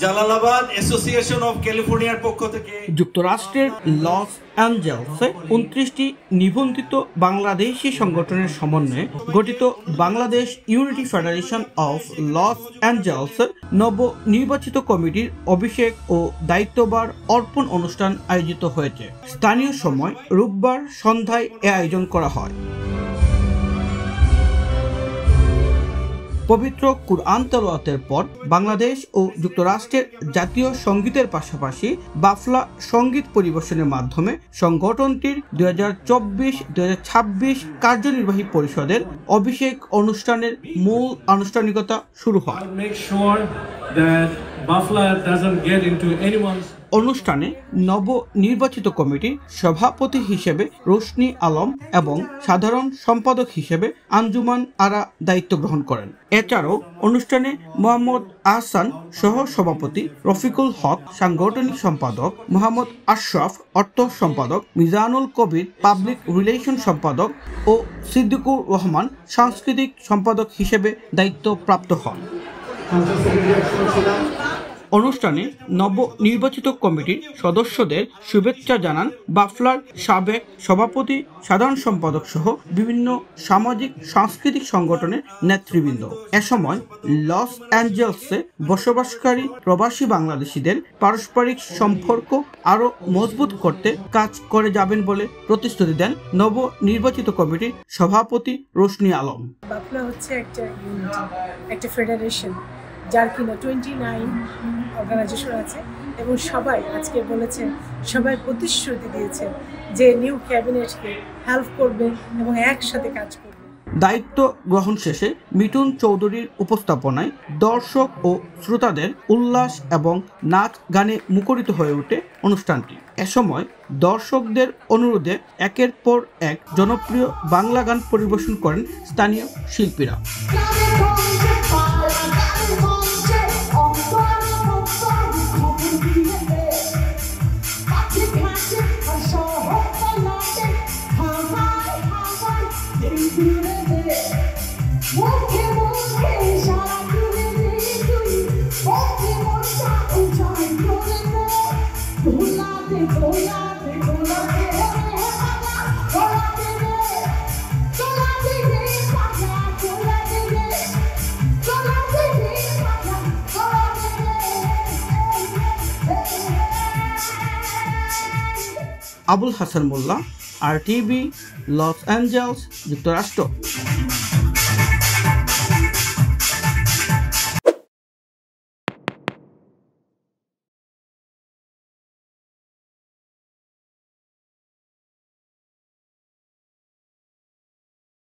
Jalalabad association of ক্যালিফোর্নিয়ার পক্ষ থেকে যুক্তরাষ্ট্রের লস অ্যাঞ্জেলসে 29টি নিবন্ধিত বাংলাদেশি সংগঠনের সমন্বয়ে গঠিত বাংলাদেশ ইউনিটি ফেডারেশন অফ লস অ্যাঞ্জেলসের নবনির্বাচিত কমিটির অভিষেক ও দায়িত্বভার অর্পণ অনুষ্ঠান আয়োজিত হয়েছে। স্থানীয় সময় রোববার সন্ধ্যায় এ আয়োজন করা হয়। পবিত্র কুরআন তেলাওয়াতের পর বাংলাদেশ ও যুক্তরাষ্ট্রের জাতীয় সঙ্গীতের পাশাপাশি বাফলা সঙ্গীত পরিবেশনের মাধ্যমে সংগঠনটির 2024-2026 কার্যনির্বাহী পরিষদের অভিষেক অনুষ্ঠানের মূল আনুষ্ঠানিকতা শুরু হয়। অনুষ্ঠানে নবনির্বাচিত কমিটির সভাপতি হিসেবে রোশনি আলম এবং সাধারণ সম্পাদক হিসেবে আঞ্জুমান আরা দায়িত্ব গ্রহণ করেন। এছাড়াও অনুষ্ঠানে মোহাম্মদ আহসান সহ সভাপতি, রফিকুল হক সাংগঠনিক সম্পাদক, মোহাম্মদ আশরাফ অর্থ সম্পাদক, মিজানুল কবির পাবলিক রিলেশন সম্পাদক ও সিদ্দিকুর রহমান সাংস্কৃতিক সম্পাদক হিসেবে দায়িত্বপ্রাপ্ত হন। অনুষ্ঠানে নবনির্বাচিত কমিটির সদস্যদের শুভেচ্ছা জানান বাফলার সাবেক সভাপতি, সাধারণ সম্পাদক সহ বিভিন্ন সামাজিক সাংস্কৃতিক সংগঠনের নেতৃবৃন্দ। এ সময় লস অ্যাঞ্জেলসে বসবাসকারী প্রবাসী বাংলাদেশিদের পারস্পরিক সম্পর্ক আরও মজবুত করতে কাজ করে যাবেন বলে প্রতিশ্রুতি দেন নবনির্বাচিত কমিটির সভাপতি রোশনি আলম। বাফলা হচ্ছে একটা ফেডারেশন যার কিনা 29 অর্গানাইজেশন আছে এবং সবাই আজকে বলেছে, সবাই প্রতিশ্রুতি দিয়েছে যে নিউ ক্যাবিনেটকে হেল্প করবে এবং একসাথে কাজ করবে। দায়িত্ব গ্রহণ শেষে মিঠুন চৌধুরীর উপস্থাপনায় দর্শক ও শ্রোতাদের উল্লাস এবং নাচ গানে মুখরিত হয়ে ওঠে অনুষ্ঠানটি। এ সময় দর্শকদের অনুরোধে একের পর এক জনপ্রিয় বাংলা গান পরিবেশন করেন স্থানীয় শিল্পীরা। আবুল হাসান মোল্লা, RTV, লস অ্যাঞ্জেলস, যুক্তরাষ্ট্র।